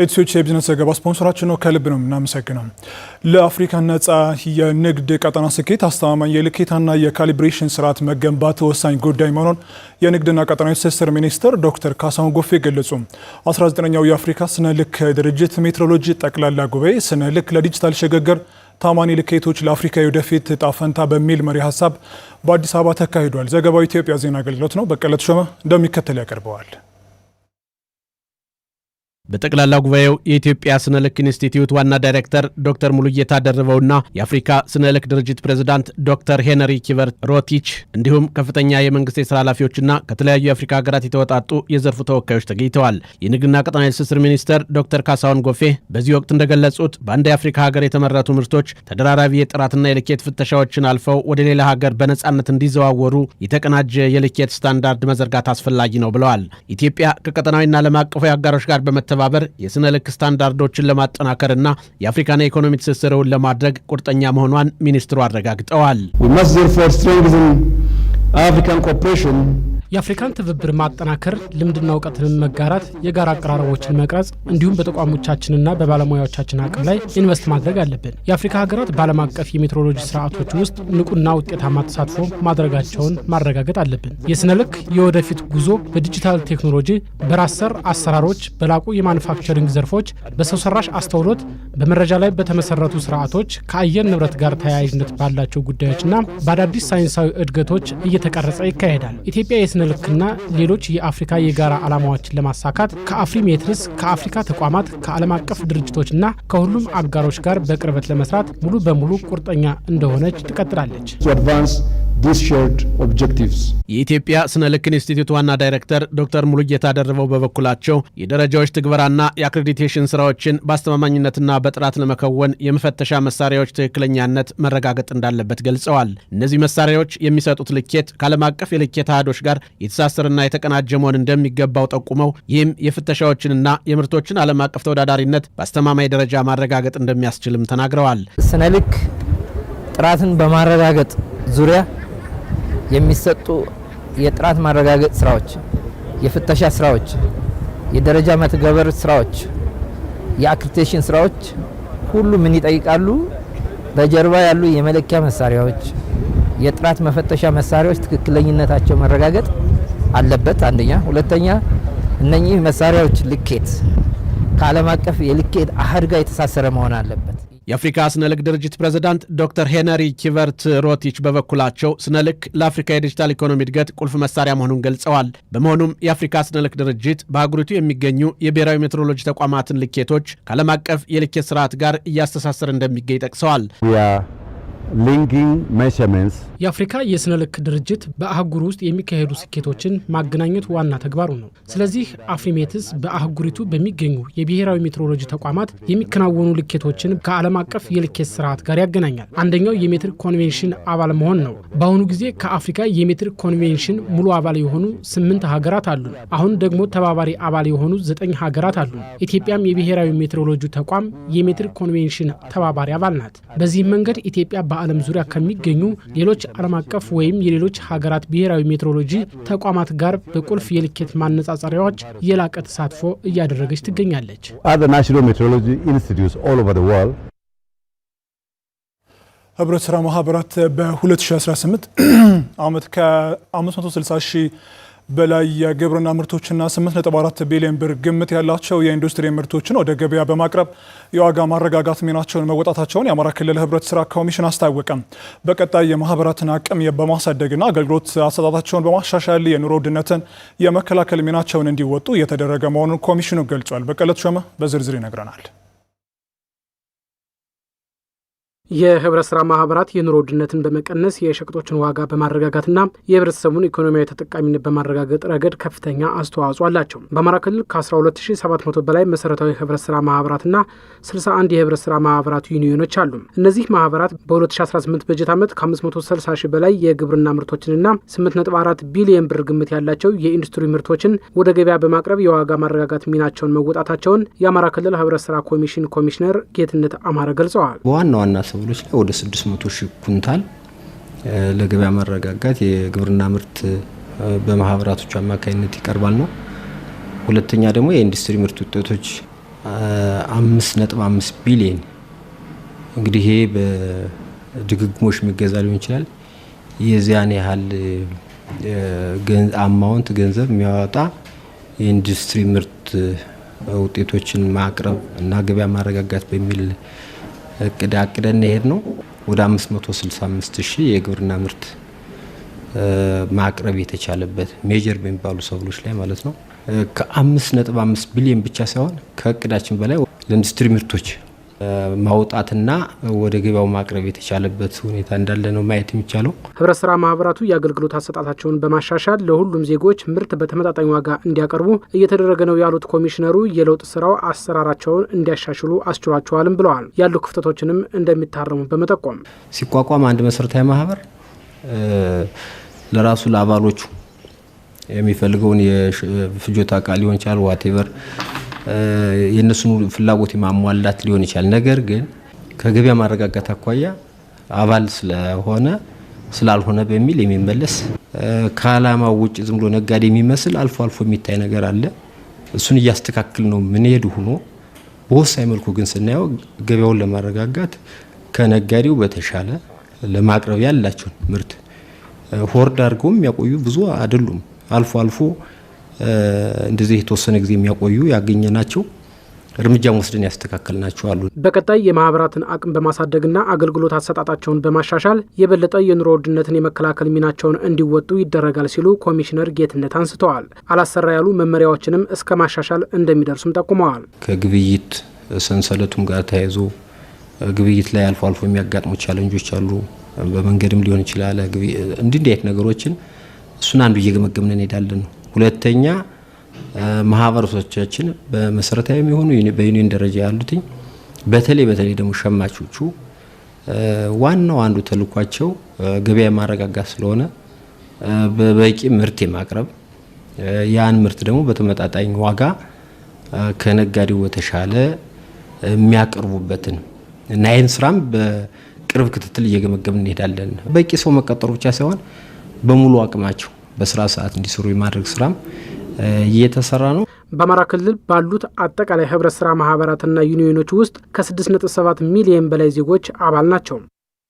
ኤትሶች የቢዝነስ ዘገባ ስፖንሰራችን ነው። ከልብ ነው እናመሰግናለን። ለአፍሪካ ነጻ የንግድ ቀጠና ስኬት አስተማማኝ የልኬታና የካሊብሬሽን ስርዓት መገንባት ወሳኝ ጉዳይ መሆኑን የንግድና ቀጠናዊ ትስስር ሚኒስትር ዶክተር ካሳሁን ጎፌ ገለጹ። 19ኛው የአፍሪካ ስነ ልክ ድርጅት ሜትሮሎጂ ጠቅላላ ጉባኤ ስነ ልክ ለዲጂታል ሽግግር ታማኒ ልኬቶች ለአፍሪካ የወደፊት ዕጣ ፈንታ በሚል መሪ ሀሳብ በአዲስ አበባ ተካሂዷል። ዘገባው ኢትዮጵያ ዜና አገልግሎት ነው። በቀለ ተሾመ እንደሚከተል ያቀርበዋል። በጠቅላላ ጉባኤው የኢትዮጵያ ስነ ልክ ኢንስቲትዩት ዋና ዳይሬክተር ዶክተር ሙሉጌታ ደርበውና የአፍሪካ ስነ ልክ ድርጅት ፕሬዝዳንት ዶክተር ሄነሪ ኪቨርት ሮቲች እንዲሁም ከፍተኛ የመንግስት የሥራ ኃላፊዎችና ከተለያዩ የአፍሪካ ሀገራት የተወጣጡ የዘርፉ ተወካዮች ተገኝተዋል። የንግድና ቀጠናዊ ትስስር ሚኒስትር ዶክተር ካሳሁን ጎፌ በዚህ ወቅት እንደገለጹት በአንድ የአፍሪካ ሀገር የተመረቱ ምርቶች ተደራራቢ የጥራትና የልኬት ፍተሻዎችን አልፈው ወደ ሌላ ሀገር በነጻነት እንዲዘዋወሩ የተቀናጀ የልኬት ስታንዳርድ መዘርጋት አስፈላጊ ነው ብለዋል። ኢትዮጵያ ከቀጠናዊና ዓለም አቀፍ አጋሮች ጋር በመተባበር የስነ ልክ ስታንዳርዶችን ለማጠናከርና የአፍሪካን ኢኮኖሚ ትስስርን ለማድረግ ቁርጠኛ መሆኗን ሚኒስትሩ አረጋግጠዋል። የአፍሪካን ትብብር ማጠናከር፣ ልምድና እውቀትን መጋራት፣ የጋራ አቀራረቦችን መቅረጽ እንዲሁም በተቋሞቻችንና በባለሙያዎቻችን አቅም ላይ ኢንቨስት ማድረግ አለብን። የአፍሪካ ሀገራት በዓለም አቀፍ የሜትሮሎጂ ስርዓቶች ውስጥ ንቁና ውጤታማ ተሳትፎ ማድረጋቸውን ማረጋገጥ አለብን። የስነ ልክ የወደፊት ጉዞ በዲጂታል ቴክኖሎጂ፣ በራስ ሰር አሰራሮች፣ በላቁ የማኑፋክቸሪንግ ዘርፎች፣ በሰው ሰራሽ አስተውሎት፣ በመረጃ ላይ በተመሰረቱ ስርዓቶች፣ ከአየር ንብረት ጋር ተያያዥነት ባላቸው ጉዳዮችና በአዳዲስ ሳይንሳዊ እድገቶች እየተቀረጸ ይካሄዳል። ኢትዮጵያ የስነ ልክና ሌሎች የአፍሪካ የጋራ ዓላማዎችን ለማሳካት ከአፍሪሜትርስ፣ ከአፍሪካ ተቋማት፣ ከዓለም አቀፍ ድርጅቶችና ከሁሉም አጋሮች ጋር በቅርበት ለመስራት ሙሉ በሙሉ ቁርጠኛ እንደሆነች ትቀጥላለች። የኢትዮጵያ ስነ ልክ ኢንስቲትዩት ዋና ዳይሬክተር ዶክተር ሙሉጌታ ደርበው በበኩላቸው የደረጃዎች ትግበራና የአክሬዲቴሽን ስራዎችን በአስተማማኝነትና በጥራት ለመከወን የመፈተሻ መሳሪያዎች ትክክለኛነት መረጋገጥ እንዳለበት ገልጸዋል። እነዚህ መሳሪያዎች የሚሰጡት ልኬት ከዓለም አቀፍ የልኬት አሃዶች ጋር የተሳሰረና የተቀናጀ መሆን እንደሚገባው ጠቁመው ይህም የፍተሻዎችንና የምርቶችን ዓለም አቀፍ ተወዳዳሪነት በአስተማማኝ ደረጃ ማረጋገጥ እንደሚያስችልም ተናግረዋል። ስነ ልክ ጥራትን በማረጋገጥ ዙሪያ የሚሰጡ የጥራት ማረጋገጥ ስራዎች፣ የፍተሻ ስራዎች፣ የደረጃ መተግበር ስራዎች፣ የአክሬዲቴሽን ስራዎች ሁሉ ምን ይጠይቃሉ? በጀርባ ያሉ የመለኪያ መሳሪያዎች፣ የጥራት መፈተሻ መሳሪያዎች ትክክለኛነታቸው መረጋገጥ አለበት። አንደኛ። ሁለተኛ፣ እነኚህ መሳሪያዎች ልኬት ከዓለም አቀፍ የልኬት አሃድ ጋር የተሳሰረ መሆን አለበት። የአፍሪካ ስነ ልክ ድርጅት ፕሬዝዳንት ዶክተር ሄነሪ ኪቨርት ሮቲች በበኩላቸው ስነ ልክ ለአፍሪካ የዲጂታል ኢኮኖሚ እድገት ቁልፍ መሳሪያ መሆኑን ገልጸዋል። በመሆኑም የአፍሪካ ስነ ልክ ድርጅት በአህጉሪቱ የሚገኙ የብሔራዊ ሜትሮሎጂ ተቋማትን ልኬቶች ከዓለም አቀፍ የልኬት ስርዓት ጋር እያስተሳሰረ እንደሚገኝ ጠቅሰዋል። የአፍሪካ የስነ ልክ ድርጅት በአህጉሩ ውስጥ የሚካሄዱ ስኬቶችን ማገናኘት ዋና ተግባሩ ነው። ስለዚህ አፍሪሜትስ በአህጉሪቱ በሚገኙ የብሔራዊ ሜትሮሎጂ ተቋማት የሚከናወኑ ልኬቶችን ከዓለም አቀፍ የልኬት ስርዓት ጋር ያገናኛል። አንደኛው የሜትር ኮንቬንሽን አባል መሆን ነው። በአሁኑ ጊዜ ከአፍሪካ የሜትር ኮንቬንሽን ሙሉ አባል የሆኑ 8 ሀገራት አሉ። አሁን ደግሞ ተባባሪ አባል የሆኑ 9 ሀገራት አሉ። ኢትዮጵያም የብሔራዊ ሜትሮሎጂ ተቋም የሜትር ኮንቬንሽን ተባባሪ አባል ናት። በዚህ መንገድ ኢትዮጵያ በዓለም ዙሪያ ከሚገኙ ሌሎች ዓለም አቀፍ ወይም የሌሎች ሀገራት ብሔራዊ ሜትሮሎጂ ተቋማት ጋር በቁልፍ የልኬት ማነጻጸሪያዎች የላቀ ተሳትፎ እያደረገች ትገኛለች። ህብረት ስራ ማህበራት በ2018 ዓመት ከ560 ሺህ በላይ የግብርና ምርቶችና 8.4 ቢሊዮን ብር ግምት ያላቸው የኢንዱስትሪ ምርቶችን ወደ ገበያ በማቅረብ የዋጋ ማረጋጋት ሚናቸውን መወጣታቸውን የአማራ ክልል ህብረት ስራ ኮሚሽን አስታወቀ። በቀጣይ የማህበራትን አቅም በማሳደግና አገልግሎት አሰጣጣቸውን በማሻሻል የኑሮ ውድነትን የመከላከል ሚናቸውን እንዲወጡ እየተደረገ መሆኑን ኮሚሽኑ ገልጿል። በቀለ ተሾመ በዝርዝር ይነግረናል። የህብረት ስራ ማህበራት የኑሮ ውድነትን በመቀነስ የሸቀጦችን ዋጋ በማረጋጋትና የህብረተሰቡን ኢኮኖሚያዊ ተጠቃሚነት በማረጋገጥ ረገድ ከፍተኛ አስተዋጽኦ አላቸው። በአማራ ክልል ከ12700 በላይ መሰረታዊ ህብረት ስራ ማህበራትና 61 የህብረት ስራ ማህበራት ዩኒዮኖች አሉ። እነዚህ ማህበራት በ2018 በጀት ዓመት ከ560 ሺህ በላይ የግብርና ምርቶችንና 8.4 ቢሊዮን ብር ግምት ያላቸው የኢንዱስትሪ ምርቶችን ወደ ገበያ በማቅረብ የዋጋ ማረጋጋት ሚናቸውን መወጣታቸውን የአማራ ክልል ህብረት ስራ ኮሚሽን ኮሚሽነር ጌትነት አማረ ገልጸዋል። ዋና ሰብሎች ላይ ወደ 600 ሺህ ኩንታል ለገበያ ማረጋጋት የግብርና ምርት በማህበራቶች አማካይነት ይቀርባል ነው። ሁለተኛ ደግሞ የኢንዱስትሪ ምርት ውጤቶች 5.5 ቢሊዮን እንግዲህ ይሄ በድግግሞሽ የሚገዛ ሊሆን ይችላል። የዚያን ያህል አማውንት ገንዘብ የሚያወጣ የኢንዱስትሪ ምርት ውጤቶችን ማቅረብ እና ገበያ ማረጋጋት በሚል አቅደን ሄድ ነው። ወደ 565,000 የግብርና ምርት ማቅረብ የተቻለበት ሜጀር በሚባሉ ሰብሎች ላይ ማለት ነው። ከ5.5 ቢሊዮን ብቻ ሳይሆን ከእቅዳችን በላይ ለኢንዱስትሪ ምርቶች ማውጣትና ወደ ገበያው ማቅረብ የተቻለበት ሁኔታ እንዳለ ነው ማየት የሚቻለው። ህብረት ስራ ማህበራቱ የአገልግሎት አሰጣጣቸውን በማሻሻል ለሁሉም ዜጎች ምርት በተመጣጣኝ ዋጋ እንዲያቀርቡ እየተደረገ ነው ያሉት ኮሚሽነሩ የለውጥ ስራው አሰራራቸውን እንዲያሻሽሉ አስችሏቸዋልም ብለዋል። ያሉ ክፍተቶችንም እንደሚታረሙ በመጠቆም ሲቋቋም አንድ መሰረታዊ ማህበር ለራሱ ለአባሎቹ የሚፈልገውን የፍጆታ ዕቃ ሊሆን ይችላል ዋቴቨር የነሱን ፍላጎት ማሟላት ሊሆን ይችላል። ነገር ግን ከገበያ ማረጋጋት አኳያ አባል ስላልሆነ በሚል የሚመለስ ከዓላማው ውጭ ዝም ብሎ ነጋዴ የሚመስል አልፎ አልፎ የሚታይ ነገር አለ። እሱን እያስተካክል ነው ምን ሄዱ ሆኖ በወሳኝ መልኩ ግን ስናየው ገበያውን ለማረጋጋት ከነጋዴው በተሻለ ለማቅረብ ያላቸውን ምርት ሆርድ አድርገው የሚያቆዩ ብዙ አይደሉም። አልፎ አልፎ እንደዚህ የተወሰነ ጊዜ የሚያቆዩ ያገኘናቸው እርምጃ ወስደን ያስተካከልናቸው አሉ። በቀጣይ የማህበራትን አቅም በማሳደግና አገልግሎት አሰጣጣቸውን በማሻሻል የበለጠ የኑሮ ውድነትን የመከላከል ሚናቸውን እንዲወጡ ይደረጋል ሲሉ ኮሚሽነር ጌትነት አንስተዋል። አላሰራ ያሉ መመሪያዎችንም እስከ ማሻሻል እንደሚደርሱም ጠቁመዋል። ከግብይት ሰንሰለቱም ጋር ተያይዞ ግብይት ላይ አልፎ አልፎ የሚያጋጥሙ ቻሌንጆች አሉ። በመንገድም ሊሆን ይችላል። እንዲህ አይነት ነገሮችን እሱን አንዱ እየገመገምን እንሄዳለን። ሁለተኛ ማህበረሰቦቻችን በመሰረታዊ የሚሆኑ በዩኒየን ደረጃ ያሉት በተለይ ደግሞ ሸማቾቹ ዋናው አንዱ ተልኳቸው ገበያ ማረጋጋት ስለሆነ በበቂ ምርት የማቅረብ ያን ምርት ደግሞ በተመጣጣኝ ዋጋ ከነጋዴው በተሻለ የሚያቀርቡበትን እና ይህን ስራም በቅርብ ክትትል እየገመገምን እንሄዳለን። በቂ ሰው መቀጠሩ ብቻ ሳይሆን በሙሉ አቅማቸው በስራ ሰዓት እንዲሰሩ የማድረግ ስራም እየተሰራ ነው። በአማራ ክልል ባሉት አጠቃላይ ህብረት ስራ ማህበራትና ዩኒዮኖች ውስጥ ከ6.7 ሚሊዮን በላይ ዜጎች አባል ናቸው።